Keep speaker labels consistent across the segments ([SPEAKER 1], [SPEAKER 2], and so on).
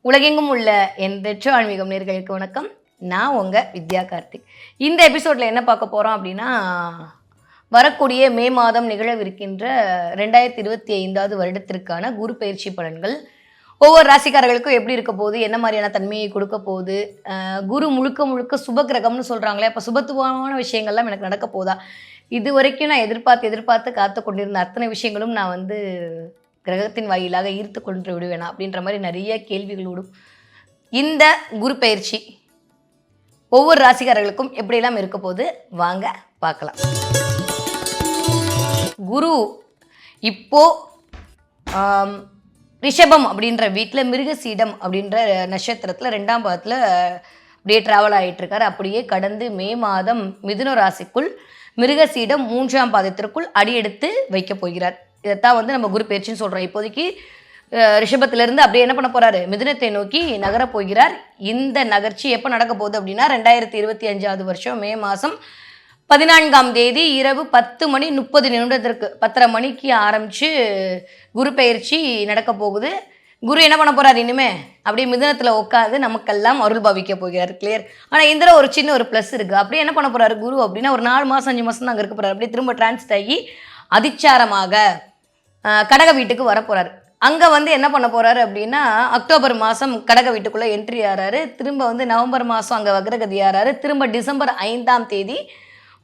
[SPEAKER 1] உலகெங்கும் உள்ள எண்ணற்ற ஆன்மீகம் நேர்களுக்கு வணக்கம். நான் உங்கள் வித்யா கார்த்திக். இந்த எபிசோடில் என்ன பார்க்க போகிறோம் அப்படின்னா, வரக்கூடிய மே மாதம் நிகழவிருக்கின்ற 2025 வருடத்திற்கான குரு பயிற்சி பலன்கள் ஒவ்வொரு ராசிக்காரர்களுக்கும் எப்படி இருக்க போகுது, என்ன மாதிரியான தன்மையை கொடுக்க போகுது, குரு முழுக்க முழுக்க சுப கிரகம்னு சொல்கிறாங்களே, அப்போ சுபத்துவமான விஷயங்கள்லாம் எனக்கு நடக்க போதா, இது வரைக்கும் நான் எதிர்பார்த்து காத்து கொண்டிருந்த அத்தனை விஷயங்களும் நான் கிரகத்தின் வாயிலாக ஈர்த்து கொண்டு விடுவேனா அப்படின்ற மாதிரி நிறைய கேள்விகளோடும் இந்த குரு பயிற்சி ஒவ்வொரு ராசிக்காரர்களுக்கும் எப்படியெல்லாம் இருக்க போது வாங்க பார்க்கலாம். குரு இப்போ ரிஷபம் அப்படின்ற வீட்டில் மிருகசீடம் அப்படின்ற நட்சத்திரத்தில் 2ஆம் பாதத்தில் அப்படியே ட்ராவல் ஆகிட்டு இருக்காரு. அப்படியே கடந்து மே மாதம் மிதுன ராசிக்குள் மிருகசீடம் 3ஆம் பாதத்திற்குள் அடியெடுத்து வைக்க போகிறார். இதைத்தான் நம்ம குரு பயிற்சின்னு சொல்கிறோம். இப்போதைக்கு ரிஷபத்திலிருந்து அப்படியே என்ன பண்ண போகிறாரு, மிதுனத்தை நோக்கி நகர போகிறார். இந்த நகர்ச்சி எப்போ நடக்க போகுது அப்படின்னா 2025 வருஷம் மே மாதம் 14ஆம் தேதி இரவு 10:30 10:30 மணிக்கு ஆரம்பித்து குரு பயிற்சி நடக்க போகுது. குரு என்ன பண்ண போகிறார், இனிமே அப்படியே மிதுனத்தில் உட்காந்து நமக்கெல்லாம் அருள் பாவிக்க போகிறார். கிளியர். ஆனால் இதில் ஒரு சின்ன ஒரு ப்ளஸ் இருக்குது. அப்படியே என்ன பண்ண போகிறாரு குரு அப்படின்னா, ஒரு 4 மாதம் 5 மாதம் தான் அங்கே இருக்க போகிறார். அப்படியே திரும்ப டிரான்ஸ்ட் ஆகி அதிச்சாரமாக கடக வீட்டுக்கு வரப்போகிறார். அங்கே என்ன பண்ண போகிறாரு அப்படின்னா, அக்டோபர் மாதம் கடக வீட்டுக்குள்ளே என்ட்ரி ஆகிறாரு. திரும்ப நவம்பர் மாதம் அங்கே வக்ரகதி ஆகிறாரு. திரும்ப டிசம்பர் 5ஆம் தேதி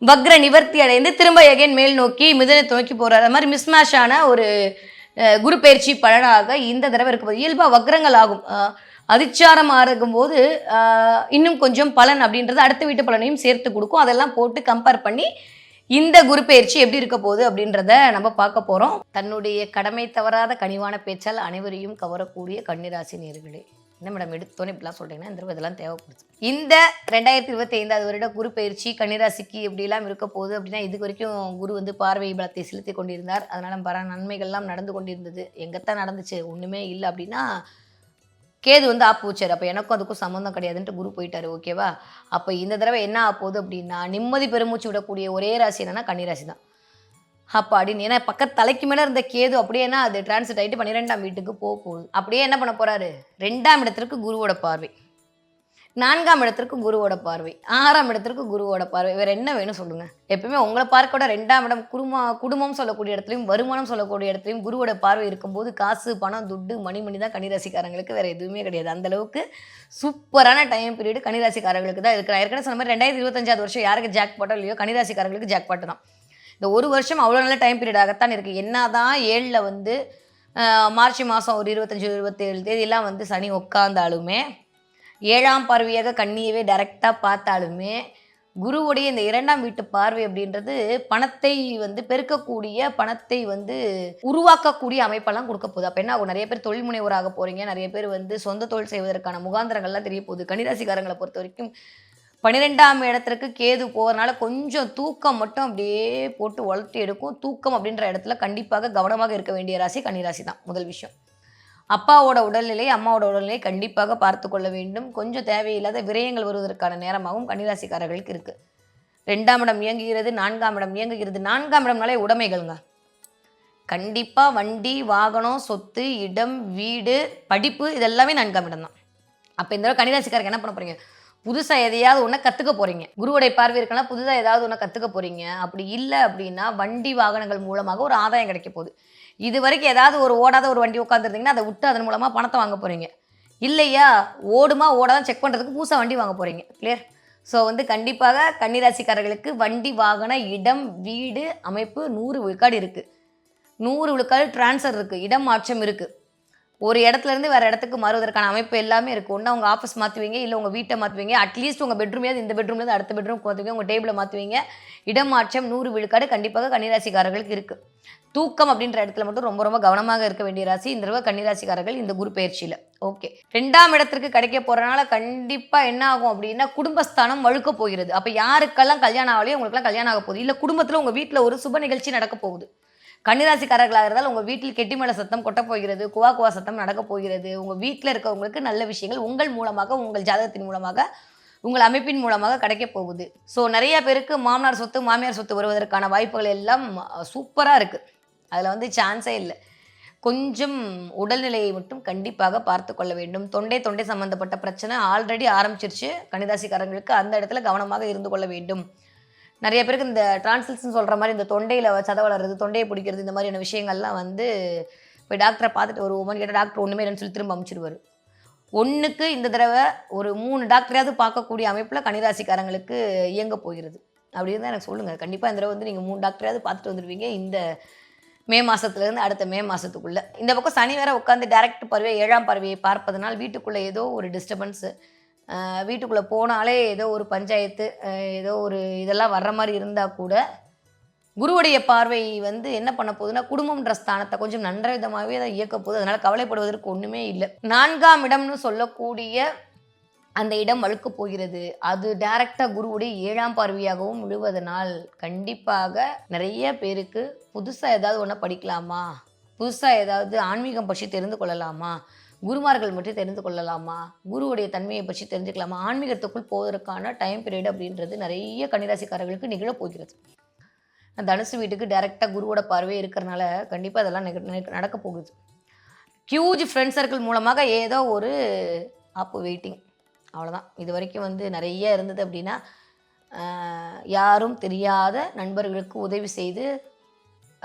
[SPEAKER 1] வக்ர நிவர்த்தி அடைந்து திரும்ப எகைன் மேல் நோக்கி மிதுனத்தை நோக்கி போகிறார். அது மாதிரி மிஸ்மேஷ் ஆன ஒரு குரு பயிற்சி பலனாக இந்த தடவை இருக்கும்போது இயல்பாக வக்ரங்கள் ஆகும். அதிச்சாரம் ஆகும்போது இன்னும் கொஞ்சம் பலன் அப்படின்றது அடுத்த வீட்டு பலனையும் சேர்த்து கொடுக்கும். அதெல்லாம் போட்டு கம்பேர் பண்ணி இந்த குரு பயிற்சி எப்படி இருக்க போகுது அப்படின்றத நம்ம பார்க்க போகிறோம். தன்னுடைய கடமை தவறாத கனிவான பேச்சால் அனைவரையும் கவரக்கூடிய கன்னிராசி நேயர்களே, என்ன மேடம் எடுத்தோன்னு இப்படிலாம் சொல்கிறீங்கன்னா, இந்த இதெல்லாம் தேவைப்படுது. இந்த 2025 வருட குரு பயிற்சி கன்னிராசிக்கு எப்படிலாம் இருக்க போகுது அப்படின்னா, இதுக்கு வரைக்கும் குரு பார்வை பலத்தை செலுத்தி கொண்டிருந்தார். அதனால் பல நன்மைகள்லாம் நடந்து கொண்டிருந்தது. எங்கத்தான் நடந்துச்சு, ஒன்றுமே இல்லை அப்படின்னா கேது ஆப்பு வச்சார். அப்போ எனக்கும் அதுக்கும் சம்மந்தம் கிடையாதுன்ட்டு குரு போயிட்டார். ஓகேவா? அப்போ இந்த தடவை என்ன ஆக போகுது அப்படின்னா, நிம்மதி பெருமூச்சு விடக்கூடிய ஒரே ராசி என்னன்னா கன்னிராசி தான். அப்போ அப்படின்னு ஏன்னா பக்கத்து தலைக்கு மேலே இருந்த கேது அப்படியே அது டிரான்ஸ்ட் ஆகிட்டு 12ஆம் வீட்டுக்கு போகுது. அப்படியே என்ன பண்ண போகிறாரு, 2ஆம் இடத்திற்கு குருவோட பார்வை, 4ஆம் இடத்திற்கு குருவோட பார்வை, 6ஆம் இடத்திற்கு குருவோட பார்வை. வேறு என்ன வேணும் சொல்லுங்கள்? எப்பவுமே உங்களை பார்க்க 2ஆம் இடம் குடும்பம் சொல்லக்கூடிய இடத்துலையும் வருமானம் சொல்லக்கூடிய இடத்துலையும் குருவோட பார்வை இருக்கும்போது காசு பணம் துட்டு மணி தான் கன்னிராசிக்காரங்களுக்கு வேறு எதுவுமே கிடையாது. அந்தளவுக்கு சூப்பரான டைம் பீரியடு கன்னிராசிக்காரங்களுக்கு தான் இருக்குது. நான் ஏற்கனவே சொன்ன மாதிரி 2025 வருஷம் யாருக்கு ஜாக் பாட்டோ இல்லையோ கன்னிராசிக்காரங்களுக்கு ஜாக் பாட்டு தான். இந்த ஒரு வருஷம் அவ்வளோ நல்ல டைம் பீரியடாகத்தான் இருக்குது. என்ன தான் 7ல் மார்ச் மாதம் ஒரு 25-27 தேதியெல்லாம் சனி உட்காந்தாலுமே 7ஆம் பார்வையாக கன்னியவே டைரெக்டாக பார்த்தாலுமே குருவுடைய இந்த 2ஆம் வீட்டு பார்வை அப்படின்றது பணத்தை பெருக்கக்கூடிய பணத்தை உருவாக்கக்கூடிய அமைப்பெல்லாம் கொடுக்க போகுது. அப்போ என்ன ஆகும், நிறைய பேர் தொழில் முனைவோராக போகிறீங்க, நிறைய பேர் சொந்த தொழில் செய்வதற்கான முகாந்திரங்கள்லாம் தெரிய போகுது. கன்னிராசிக்காரங்களை பொறுத்த வரைக்கும் 12ஆம் இடத்திற்கு கேது போகிறனால கொஞ்சம் தூக்கம் மட்டும் அப்படியே போட்டு வளர்த்து எடுக்கும். தூக்கம் அப்படின்ற இடத்துல கண்டிப்பாக கவனமாக இருக்க வேண்டிய ராசி கன்னிராசி தான். முதல் விஷயம், அப்பாவோட உடல்நிலை அம்மாவோட உடல்நிலை கண்டிப்பாக பார்த்து கொள்ள வேண்டும். கொஞ்சம் தேவையில்லாத விரயங்கள் வருவதற்கான நேரமாகவும் கன்னிராசிக்காரர்களுக்கு இருக்குது. 2ஆம் இடம் இயங்குகிறது, 4ஆம் இடம் இயங்குகிறது. 4ஆம் இடம்னாலே உடைமைகள்ங்க. கண்டிப்பாக வண்டி வாகனம் சொத்து இடம் வீடு படிப்பு இதெல்லாமே 4ஆம் இடம் தான். அப்போ இந்த கன்னிராசிக்காரங்க என்ன பண்ண போகிறீங்க, புதுசாக எதையாவது ஒன்று கற்றுக்க போகிறீங்க. குருவுடைய பார்வை இருக்குன்னா புதுசாக ஏதாவது ஒன்று கற்றுக்க போகிறீங்க. அப்படி இல்லை அப்படின்னா வண்டி வாகனங்கள் மூலமாக ஒரு ஆதாயம் கிடைக்க போகுது. இது வரைக்கும் ஏதாவது ஒரு ஓடாத ஒரு வண்டி உட்காந்துருந்தீங்கன்னா அதை விட்டு அதன் மூலமாக பணத்தை வாங்க போகிறீங்க. இல்லையா ஓடுமா ஓடாதான் செக் பண்ணுறதுக்கு புதுசாக வண்டி வாங்க போகிறீங்க. கிளியர். ஸோ கண்டிப்பாக கன்னிராசிக்காரர்களுக்கு வண்டி வாகன இடம் வீடு அமைப்பு 100 விழுக்காடு இருக்குது. 100 விழுக்காடு டிரான்ஸ்ஃபர் இருக்குது, இடம் மாற்றம் இருக்குது. ஒரு இடத்துலேருந்து வேறு இடத்துக்கு மாறுவதற்கான அமைப்பு எல்லாமே இருக்குது. ஒன்றா உங்கள் ஆஃபீஸ் மாற்றுவீங்க, இல்லை உங்கள் வீட்டை மாற்றுவீங்க, அட்லீஸ்ட் உங்கள் பெட்ரூமையாவது இந்த பெட்ரூம்லேருந்து அடுத்த பெட்ரூம் மாற்றுவீங்க, உங்கள் டேபிளை மாற்றுவீங்க. இடம் மாற்றம் 100 விழுக்காடு கண்டிப்பாக கன்னிராசிக்காரர்களுக்கு இருக்குது. தூக்கம் அப்படின்ற இடத்துல மட்டும் ரொம்ப ரொம்ப கவனமாக இருக்க வேண்டிய ராசி இந்த தடவை கன்னிராசிக்காரர்கள் இந்த குரு பயிற்சியில். ஓகே, 2ஆம் இடத்திற்கு கிடைக்க போகிறனால கண்டிப்பாக என்ன ஆகும் அப்படின்னா குடும்பஸ்தானம் வழுக்க போகிறது. அப்போ யாருக்கெல்லாம் கல்யாணம் ஆகலையோ உங்களுக்குலாம் கல்யாணம் ஆக போகுது. இல்லை குடும்பத்தில் உங்கள் வீட்டில் ஒரு சுப நிகழ்ச்சி நடக்க போகுது. கன்னிராசிக்காரர்களாக இருந்தால் உங்கள் வீட்டில் கெட்டிமேள சத்தம் கொட்ட போகிறது, குவா சத்தம் நடக்க போகிறது. உங்கள் வீட்டில் இருக்கவங்களுக்கு நல்ல விஷயங்கள் உங்கள் மூலமாக உங்கள் ஜாதகத்தின் மூலமாக உங்கள் அமைப்பின் மூலமாக கிடைக்க போகுது. ஸோ நிறைய பேருக்கு மாமனார் சொத்து மாமியார் சொத்து வருவதற்கான வாய்ப்புகள் எல்லாம் சூப்பராக இருக்குது. அதில் சான்ஸே இல்லை. கொஞ்சம் உடல்நிலையை மட்டும் கண்டிப்பாக பார்த்து கொள்ள வேண்டும். தொண்டை சம்மந்தப்பட்ட பிரச்சனை ஆல்ரெடி ஆரம்பிச்சிருச்சு கன்னிராசிக்காரங்களுக்கு. அந்த இடத்துல கவனமாக இருந்து கொள்ள வேண்டும். நிறைய பேருக்கு இந்த டான்சில்ஸ்ன்னு சொல்கிற மாதிரி இந்த தொண்டையில் சதை வளர்றது, தொண்டையை பிடிக்கிறது, இந்த மாதிரியான விஷயங்கள்லாம் வந்து போய் டாக்டரை பார்த்துட்டு வருவோமான்னு கேட்டால் டாக்டர் ஒன்றுமே இல்லைன்னு சொல்லி திரும்ப அமுச்சிடுவார். ஒன்றுக்கு இந்த தடவை ஒரு 3 டாக்டரையாவது பார்க்கக்கூடிய அமைப்பில் கன்னிராசிக்காரங்களுக்கு இயங்க போகிறது. அப்படி இருந்தால் எனக்கு சொல்லுங்கள். கண்டிப்பாக இந்த தடவை வந்து நீங்கள் 3 டாக்டரையாவது பார்த்துட்டு வந்துடுவீங்க இந்த மே மாதத்துலேருந்து அடுத்த மே மாதத்துக்குள்ளே. இந்த பக்கம் சனி வேற உட்காந்து டைரக்ட் பார்வை 7ஆம் பார்வையை பார்ப்பதனால் வீட்டுக்குள்ளே ஏதோ ஒரு டிஸ்டர்பன்ஸு, வீட்டுக்குள்ளே போனாலே ஏதோ ஒரு பஞ்சாயத்து, ஏதோ ஒரு இதெல்லாம் வர்ற மாதிரி இருந்தால் கூட குருவுடைய பார்வை வந்து என்ன பண்ண போகுதுன்னா குடும்பம்ன்ற ஸ்தானத்தை கொஞ்சம் நன்ற விதமாகவே அதை இயக்க போகுது. அதனால் கவலைப்படுவதற்கு ஒன்றுமே இல்லை. 4ஆம் இடம்னு சொல்லக்கூடிய அந்த இடம் வழுக்க போகிறது. அது டைரக்டாக குருவுடைய 7ஆம் பார்வையாகவும் விழுவதனால் கண்டிப்பாக நிறைய பேருக்கு புதுசாக ஏதாவது ஒன்று படிக்கலாமா, புதுசாக ஏதாவது ஆன்மீகம் பற்றி தெரிந்து கொள்ளலாமா, குருமார்கள் பற்றி தெரிந்து கொள்ளலாமா, குருவுடைய தன்மையை பற்றி தெரிஞ்சுக்கலாமா, ஆன்மீகத்துக்குள் போவதற்கான டைம் பீரியட் அப்படின்றது நிறைய கன்னிராசிக்காரர்களுக்கு நிகழப்போகிறது. தனுசு வீட்டுக்கு டைரெக்டாக குருவோட பார்வை இருக்கிறனால கண்டிப்பாக அதெல்லாம் நடக்க போகுது. ஹியூஜ் ஃப்ரெண்ட் சர்க்கிள் மூலமாக ஏதோ ஒரு ஆப்பு வெயிட்டிங், அவ்வளோதான். இது வரைக்கும் வந்து நிறைய இருந்தது அப்படின்னா யாரும் தெரியாத நண்பர்களுக்கு உதவி செய்து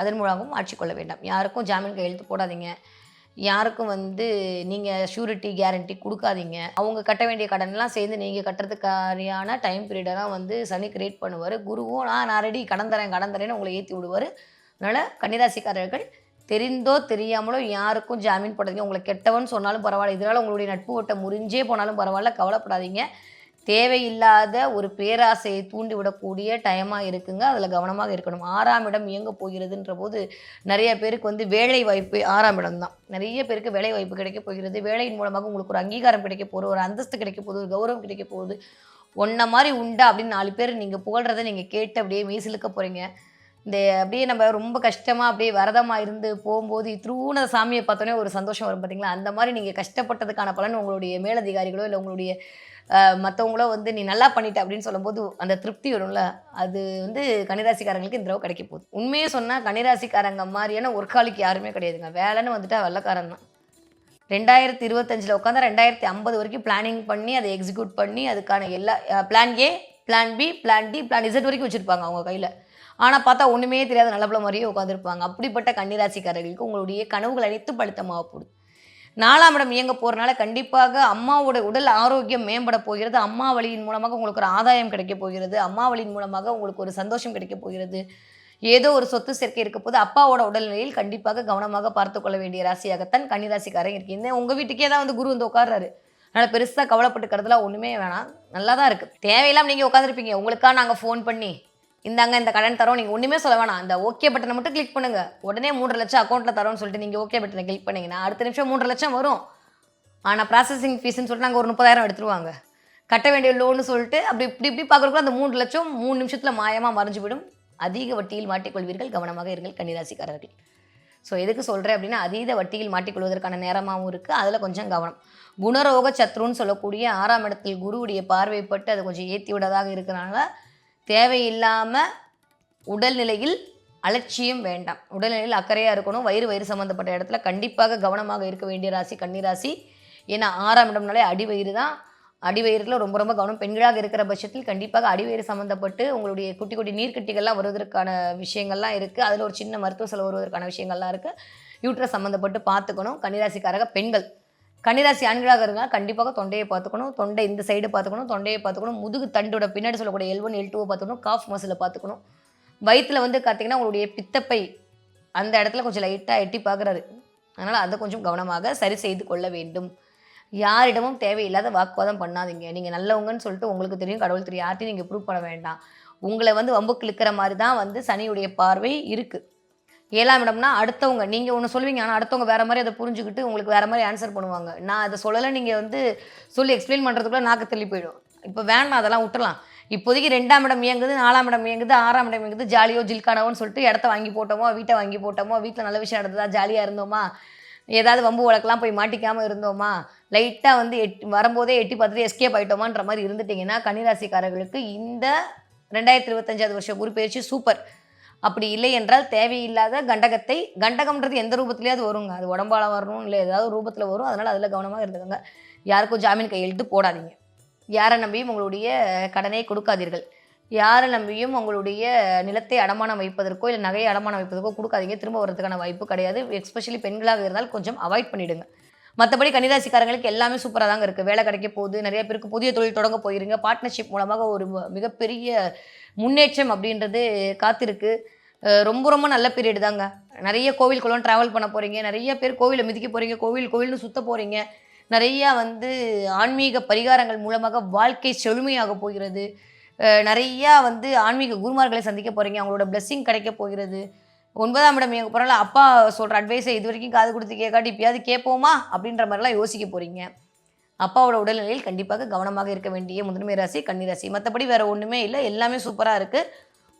[SPEAKER 1] அதன் மூலமாகவும் ஆட்சிக்கொள்ள வேண்டாம். யாருக்கும் ஜாமீன் கையெழுத்து போடாதீங்க. யாருக்கும் வந்து நீங்கள் ஷூரிட்டி கேரண்டி கொடுக்காதீங்க. அவங்க கட்ட வேண்டிய கடன்லாம் சேர்ந்து நீங்கள் கட்டுறதுக்கான டைம் பீரியடெல்லாம் வந்து சனி கிரியேட் பண்ணுவார். குருவும் நான் ரெடி கடன் தரேன்னு உங்களை ஏற்றி விடுவார். அதனால் கன்னிராசிக்காரர்கள் தெரிந்தோ தெரியாமலோ யாருக்கும் ஜாமீன் போடாதீங்க. உங்களை கெட்டவன் சொன்னாலும் பரவாயில்ல, இதனால் உங்களுடைய நட்பு ஓட்ட முறிஞ்சே போனாலும் பரவாயில்ல, கவலைப்படாதீங்க. தேவையில்லாத ஒரு பேராசையை தூண்டிவிடக்கூடிய டைமாக இருக்குங்க. அதில் கவனமாக இருக்கணும். 6ஆம் இடம் இயங்க போகிறதுன்ற போது நிறைய பேருக்கு வந்து வேலை வாய்ப்பு 6ஆம் இடம் தான். நிறைய பேருக்கு வேலை வாய்ப்பு கிடைக்க போகிறது. வேலையின் மூலமாக உங்களுக்கு ஒரு அங்கீகாரம் கிடைக்க போகுது, ஒரு அந்தஸ்து கிடைக்க போகுது, ஒரு கௌரவம் கிடைக்க போகுது. ஒன்றை மாதிரி உண்டா அப்படின்னு 4 பேர் நீங்கள் புகழ்கிறத நீங்கள் கேட்டு அப்படியே மீசிலுக்க போகிறீங்க. இந்த அப்படியே நம்ம ரொம்ப கஷ்டமாக அப்படியே வரதமாக இருந்து போகும்போது த்ரூன சாமியை பார்த்தோன்னே ஒரு சந்தோஷம் வரும் பார்த்தீங்களா? அந்த மாதிரி நீங்கள் கஷ்டப்பட்டதுக்கான பலன் உங்களுடைய மேலதிகாரிகளோ இல்லை உங்களுடைய மற்றவங்களோ வந்து நீ நல்லா பண்ணிட்ட அப்படின்னு சொல்லும்போது அந்த திருப்தி வரும்ல, அது வந்து கன்னிராசிக்காரங்களுக்கு இந்த தடவை கிடைக்க போகுது. உண்மையே சொன்னால் கன்னிராசிக்காரங்க மாதிரியான ஒர்க்காலிக்கு யாருமே கிடையாதுங்க. வேலைன்னு வந்துட்டா வெள்ளக்காரன் தான். 2025 உட்காந்தா 2050 வரைக்கும் பிளானிங் பண்ணி அதை எக்ஸிக்யூட் பண்ணி அதுக்கான எல்லா plan A, plan B, plan D, plan Z வரைக்கும் வச்சுருப்பாங்க அவங்க கையில். ஆனால் பார்த்தா ஒன்றுமே தெரியாத நல்லபல மாதிரியே உட்காந்துருப்பாங்க. அப்படிப்பட்ட கன்னிராசிக்காரர்களுக்கு உங்களுடைய கனவுகள் அனைத்து படுத்தமாக போகுது. 4ஆம் இடம் இயங்க போகிறனால கண்டிப்பாக அம்மாவோட உடல் ஆரோக்கியம் மேம்பட போகிறது. அம்மா வழியின் மூலமாக உங்களுக்கு ஒரு ஆதாயம் கிடைக்க போகிறது. அம்மா வழியின் மூலமாக உங்களுக்கு ஒரு சந்தோஷம் கிடைக்க போகிறது. ஏதோ ஒரு சொத்து சேர்க்கை இருக்க போது அப்பாவோட உடல்நிலையில் கண்டிப்பாக கவனமாக பார்த்து கொள்ள வேண்டிய ராசியாகத்தான் கன்னிராசிக்காரங்க இருக்கீங்க. உங்கள் வீட்டுக்கே தான் வந்து குரு வந்து உட்கார்றாரு. அதனால் பெருசாக கவலைப்பட்டுக்கிறதுலாம் ஒன்றுமே வேணாம். நல்லா தான் இருக்குது. தேவையில்லாமல் நீங்கள் உட்காந்துருப்பீங்க. உங்களுக்காக நாங்கள் ஃபோன் பண்ணி இந்தாங்க இந்த கடன் தரோம், நீங்கள் ஒன்றுமே சொல்ல வேணாம், அந்த ஓகே பட்டனை மட்டும் கிளிக் பண்ணுங்கள், உடனே 3 லட்சம் அக்கௌண்ட்டில் தரோன்னு சொல்லிட்டு நீங்கள் ஓகே பட்டனை கிளிக் பண்ணிங்கன்னா அடுத்த நிமிஷம் 3 லட்சம் வரும். ஆனால் ப்ராசஸிங் ஃபீஸ்ன்னு சொல்லிட்டு நாங்கள் ஒரு 30,000 எடுத்துருவாங்க. கட்ட வேண்டிய லோன்னு சொல்லிட்டு அப்படி இப்படி பார்க்குறக்குள்ள அந்த 3 லட்சம் 3 நிமிஷத்தில் மாயமாக மறைஞ்சிவிடும். அதிக வட்டியில் மாட்டிக்கொள்வீர்கள். கவனமாக இருங்கள் கன்னிராசிக்காரர்கள். ஸோ எதுக்கு சொல்கிறேன் அப்படின்னா அதீத வட்டியில் மாட்டிக்கொள்வதற்கான நேரமாகவும் இருக்குது. அதில் கொஞ்சம் கவனம். குணரோக சத்ருன்னு சொல்லக்கூடிய 6ஆம் இடத்தில் குருவுடைய பார்வைப்பட்டு அதை கொஞ்சம் ஏற்றி விடதாக இருக்கிறனால தேவையில்லாமல் உடல்நிலையில் அலட்சியம் வேண்டாம். உடல்நிலையில் அக்கறையாக இருக்கணும். வயிறு சம்மந்தப்பட்ட இடத்துல கண்டிப்பாக கவனமாக இருக்க வேண்டிய ராசி கன்னிராசி. ஏன்னா 6ஆம் இடம்னாலே அடிவயிறு தான். அடிவயிறில் ரொம்ப ரொம்ப கவனம். பெண்களாக இருக்கிற பட்சத்தில் கண்டிப்பாக அடிவயிறு சம்மந்தப்பட்டு உங்களுடைய குட்டி குட்டி நீர்க்கட்டிகள்லாம் வருவதற்கான விஷயங்கள்லாம் இருக்குது. அதில் ஒரு சின்ன மருத்துவ செலவு வருவதற்கான விஷயங்கள்லாம் இருக்குது. யூட்ரஸ் சம்மந்தப்பட்டு பார்த்துக்கணும். கன்னிராசிக்காரக பெண்கள். கன்னிராசி ஆண்களாக இருந்தால் கண்டிப்பாக தொண்டையை பார்த்துக்கணும். தொண்டை இந்த சைடு பார்த்துக்கணும், தொண்டையை பார்த்துக்கணும். முதுகு தண்டோட பின்னாடி சொல்லக்கூடிய L1 L2 பார்த்துக்கணும். காஃப் மசிலை பார்த்துக்கணும். வயிற்றில் வந்து பார்த்திங்கன்னா உங்களுடைய பித்தப்பை அந்த இடத்துல கொஞ்சம் லைட்டாக எட்டி பார்க்குறாரு. அதனால் அதை கொஞ்சம் கவனமாக சரி செய்து கொள்ள வேண்டும். யாரிடமும் தேவையில்லாத வாக்குவாதம் பண்ணாதீங்க. நீங்கள் நல்லவங்கன்னு சொல்லிட்டு உங்களுக்கு தெரியும், கடவுள் தெரியும், யார்ட்டையும் நீங்கள் ப்ரூவ் பண்ண வேண்டாம். உங்களை வந்து வம்புக்கு இழுக்கிற மாதிரி தான் வந்து சனியுடைய பார்வை இருக்குது. 7ஆம் இடம்னா அடுத்தவங்க நீங்கள் ஒன்று சொல்லுவீங்க, ஆனால் அடுத்தவங்க வேறு மாதிரி அதை புரிஞ்சுக்கிட்டு உங்களுக்கு வேறு மாதிரி ஆன்சர் பண்ணுவாங்க. நான் அதை சொல்லலை, நீங்கள் வந்து சொல்லி எக்ஸ்பிளைன் பண்ணுறதுக்குள்ளே நாக்கு தள்ளி போயிடும். இப்போ வேண்டாம், அதெல்லாம் விட்டுறலாம். இப்போதைக்கு 2ஆம் இடம் இயங்குது, 4ஆம் இடம் இயங்குது, 6ஆம் இடம் இயங்குது. ஜாலியோ ஜில்கானாவோன்னு சொல்லிட்டு இடத்த வாங்கி போட்டோமோ, வீட்டை வாங்கி போட்டோமோ, வீட்டில் நல்ல விஷயம் நடந்ததா, ஜாலியாக இருந்தோமா, ஏதாவது வம்பு வழக்கெல்லாம் போய் மாட்டிக்காமல் இருந்தோமா, லைட்டாக வந்து வரும்போதே எட்டி பார்த்துட்டு எஸ்கேப் ஆகிட்டோமான்ற மாதிரி இருந்துட்டிங்கன்னா கன்னிராசிக்காரர்களுக்கு இந்த 2025 வருஷம் குரு பயிற்சி சூப்பர். அப்படி இல்லை என்றால் தேவையில்லாத கண்டகத்தை, கண்டகம்ன்றது எந்த ரூபத்திலேயாவது வருங்க. அது உடம்பால வரணும், இல்லை ஏதாவது ரூபத்தில் வரும். அதனால் அதில் கவனமாக இருந்துக்கோங்க. யாருக்கும் ஜாமீன் கையெழுத்து போடாதீங்க. யாரை நம்பியும் உங்களுடைய கடனை கொடுக்காதீர்கள். யாரை நம்பியும் உங்களுடைய நிலத்தை அடமானம் வைப்பதற்கோ, இல்லை நகையை அடமானம் வைப்பதற்கோ கொடுக்காதீங்க. திரும்ப வரதுக்கான வாய்ப்பு கிடையாது. எஸ்பெஷலி பெண்களாக இருந்தால் கொஞ்சம் அவாய்ட் பண்ணிவிடுங்க. மற்றபடி கன்னிராசிக்காரங்களுக்கு எல்லாமே சூப்பராக தாங்க இருக்குது. வேலை கிடைக்க போகுது, நிறைய பேருக்கு புதிய தொழில் தொடங்க போயிருங்க. பார்ட்னர்ஷிப் மூலமாக ஒரு மிகப்பெரிய முன்னேற்றம் அப்படின்றது காத்திருக்கு. ரொம்ப ரொம்ப நல்ல பீரியட் தாங்க. நிறைய கோவில் குளம் ட்ராவல் பண்ண போகிறீங்க. நிறைய பேர் கோவிலை மிதிக்க போகிறீங்க. கோவில்னு சுற்ற போகிறீங்க. நிறையா ஆன்மீக பரிகாரங்கள் மூலமாக வாழ்க்கை செழுமையாக போகிறது. நிறையா ஆன்மீக குருமார்களை சந்திக்க போகிறீங்க. அவங்களோட பிளெஸ்ஸிங் கிடைக்க போகிறது. 9ஆம் இடம் எங்கே போகிறாலும் அப்பா சொல்கிற அட்வைஸை இது வரைக்கும் காது கொடுத்து கேட்காட்டி இப்பயாவது கேட்போமா அப்படின்ற மாதிரிலாம் யோசிக்க போகிறீங்க. அப்பாவோட உடல்நிலையில் கண்டிப்பாக கவனமாக இருக்க வேண்டிய முதன்மை ராசி கன்னிராசி. மற்றபடி வேறு ஒன்றுமே இல்லை. எல்லாமே சூப்பராக இருக்குது.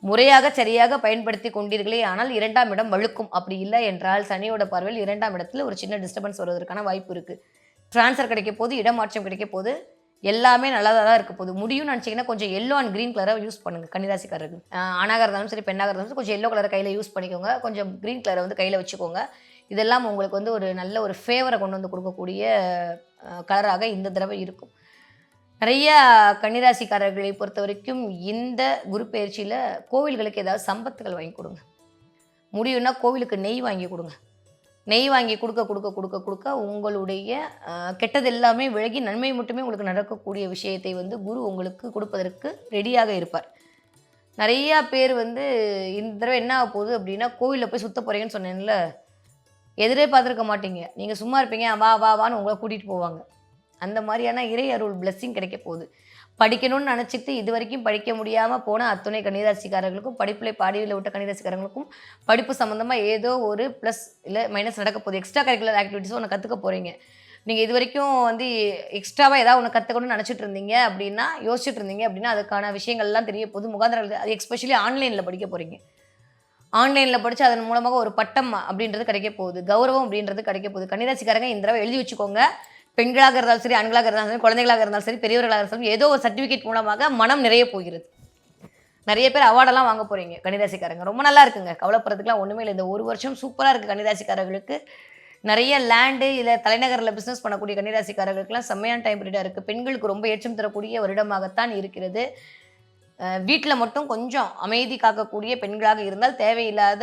[SPEAKER 1] முறையாக சரியாக பயன்படுத்தி கொண்டீர்களே ஆனால் 2ஆம் இடம் வழுக்கும். அப்படி இல்லை என்றால் சனியோட பார்வையில் 2ஆம் இடத்துல ஒரு சின்ன டிஸ்டர்பன்ஸ் வருவதற்கான வாய்ப்பு இருக்குது. ட்ரான்ஸ்ஃபர் கிடைக்க போது, இடமாற்றம் கிடைக்க போது, எல்லாமே நல்லதாக தான் இருக்க போகுது. முடியும்னு நினச்சிங்கன்னா கொஞ்சம் எல்லோ அண்ட் க்ரீன் கலரை யூஸ் பண்ணுங்கள் கன்னிராசிக்காரர்கள். ஆணாக இருந்தாலும் சரி, பெண்ணாக இருந்தாலும் சரி, கொஞ்சம் எல்லோ கலரை கையில் யூஸ் பண்ணிக்கோங்க. கொஞ்சம் க்ரீன் கலரை கையில் வச்சுக்கோங்க. இதெல்லாம் உங்களுக்கு ஒரு நல்ல ஒரு ஃபேவரை கொண்டு வந்து கொடுக்கக்கூடிய கலராக இந்த தடவை இருக்கும். நிறையா கன்னிராசிக்காரர்களை பொறுத்த வரைக்கும் இந்த குரு பயிற்சியில் கோவில்களுக்கு ஏதாவது சம்பத்துகள் வாங்கி கொடுங்க. முடியும்னா கோவிலுக்கு நெய் வாங்கி கொடுங்க. நெய் வாங்கி கொடுக்க உங்களுடைய கெட்டது எல்லாமே விலகி நன்மை மட்டுமே உங்களுக்கு நடக்கக்கூடிய விஷயத்தை குரு உங்களுக்கு கொடுப்பதற்கு ரெடியாக இருப்பார். நிறையா பேர் இந்த தடவை என்ன ஆக போகுது அப்படின்னா, கோவிலில் போய் சுற்ற போகிறீங்கன்னு சொன்னேன்ல, எதிரே பார்த்துருக்க மாட்டீங்க. நீங்கள் சும்மா இருப்பீங்க, வான்னு உங்களை கூட்டிகிட்டு போவாங்க. அந்த மாதிரியான இறை அருள் பிளெஸ்ஸிங் கிடைக்க போகுது. படிக்கணும்னு நினச்சிட்டு இது வரைக்கும் படிக்க முடியாமல் போன அத்துணை கன்னிராசிக்காரர்களுக்கும், படிப்பில் பாடியில் விட்ட கன்னிராசிக்காரங்களுக்கும் படிப்பு சம்மந்தமாக ஏதோ ஒரு ப்ளஸ் இல்லை மைனஸ் நடக்க போகுது. எக்ஸ்ட்ரா கரிக்குலர் ஆக்டிவிட்டீஸும் ஒன்று கற்றுக்க போகிறீங்க. நீங்கள் இது வரைக்கும் எக்ஸ்ட்ராவாக ஏதாவது ஒன்று கற்றுக்கணும்னு நினச்சிட்டு இருந்தீங்க அப்படின்னா, யோசிச்சுட்டு இருந்தீங்க அப்படின்னா, அதுக்கான விஷயங்கள்லாம் தெரிய போகுது. முகாந்திரங்கள் அது எஸ்பெஷலி ஆன்லைனில் படிக்க போகிறீங்க. ஆன்லைனில் படித்து அதன் மூலமாக ஒரு பட்டம் அப்படின்றது கிடைக்க போகுது. கௌரவம் அப்படின்றது கிடைக்க போகுது. கன்னிராசிக்காரங்க இந்த தடவை எழுதி வச்சுக்கோங்க. பெண்களாக இருந்தாலும் சரி, ஆண்களாக இருந்தாலும் சரி, குழந்தைகளாக இருந்தாலும் சரி, பெரியவர்களாக இருந்தாலும் ஏதோ ஒரு சர்டிஃபிகேட் மூலமாக மனம் நிறைய போகிறது. நிறைய பேர் அவார்டெல்லாம் வாங்க போகிறீங்க கன்னிராசிக்காரங்க. ரொம்ப நல்லா இருக்குங்க. கவலைப்படுறதுக்குலாம் ஒன்றுமே இல்லை. இந்த ஒரு வருஷம் சூப்பராக இருக்குது கன்னிராசிக்காரர்களுக்கு. நிறைய லேண்டு இல்லை தலைநகரில் பிஸ்னஸ் பண்ணக்கூடிய கன்னிராசிக்காரர்களுக்கெல்லாம் செம்மையான டைம் பீரியடாக இருக்குது. பெண்களுக்கு ரொம்ப ஏற்றம் தரக்கூடிய வருடமாகத்தான் இருக்கிறது. வீட்டில் மட்டும் கொஞ்சம் அமைதி காக்கக்கூடிய பெண்களாக இருந்தால் தேவையில்லாத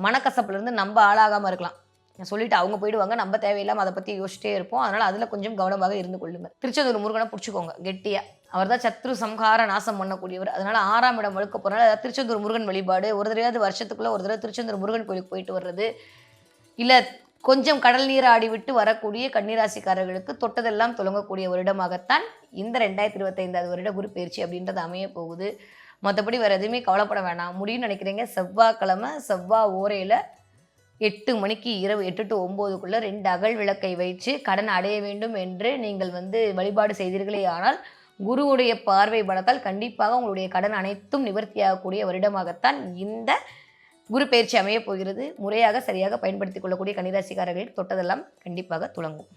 [SPEAKER 1] மனக்கசப்புலேருந்து நம்ம ஆளாகாமல் இருக்கலாம். சொல்லிட்டு அவங்க போயிடுவாங்க, நம்ம தேவையில்லாமல் அதை பற்றி யோசிச்சிட்டே இருப்போம். அதனால் அதில் கொஞ்சம் கவனமாக இருந்து கொள்ளுங்கள். திருச்செந்தூர் முருகனை பிடிச்சிக்கோங்க கெட்டியாக. அவர் தான் சத்ரு சம்ஹார நாசம் பண்ணக்கூடியவர். அதனால் 6ஆம் இடம் வழுக்க போகிறனால திருச்செந்தூர் முருகன் வழிபாடு ஒரு தடவையாவது வருஷத்துக்குள்ளே ஒரு தடவை திருச்செந்தூர் முருகன் கோயிலுக்கு போயிட்டு வர்றது, இல்லை கொஞ்சம் கடல் நீர் ஆடி விட்டு வரக்கூடிய கன்னிராசிக்காரர்களுக்கு தொட்டதெல்லாம் தொடங்கக்கூடிய வருடமாகத்தான் இந்த 2025 வருட குரு பயிற்சி அப்படின்றது அமைய போகுது. மற்றபடி வேறு எதுவுமே கவலைப்பட வேணாம். முடியும்னு நினைக்கிறீங்க. செவ்வாய்க்கிழமை செவ்வாய் ஓரையில் 8 மணிக்கு இரவு 8 to 9க்குள்ளே 2 அகல் விளக்கை வைத்து கடன் அடைய வேண்டும் என்று நீங்கள் வழிபாடு செய்தீர்களே ஆனால் குருவுடைய பார்வை பலத்தால் கண்டிப்பாக உங்களுடைய கடன் அனைத்தும் நிவர்த்தியாகக்கூடிய வருடமாகத்தான் இந்த குரு பயிற்சி அமையப் போகிறது. முறையாக சரியாக பயன்படுத்திக் கொள்ளக்கூடிய கன்னிராசிக்காரர்களுக்கு தொட்டதெல்லாம் கண்டிப்பாக துலங்கும்.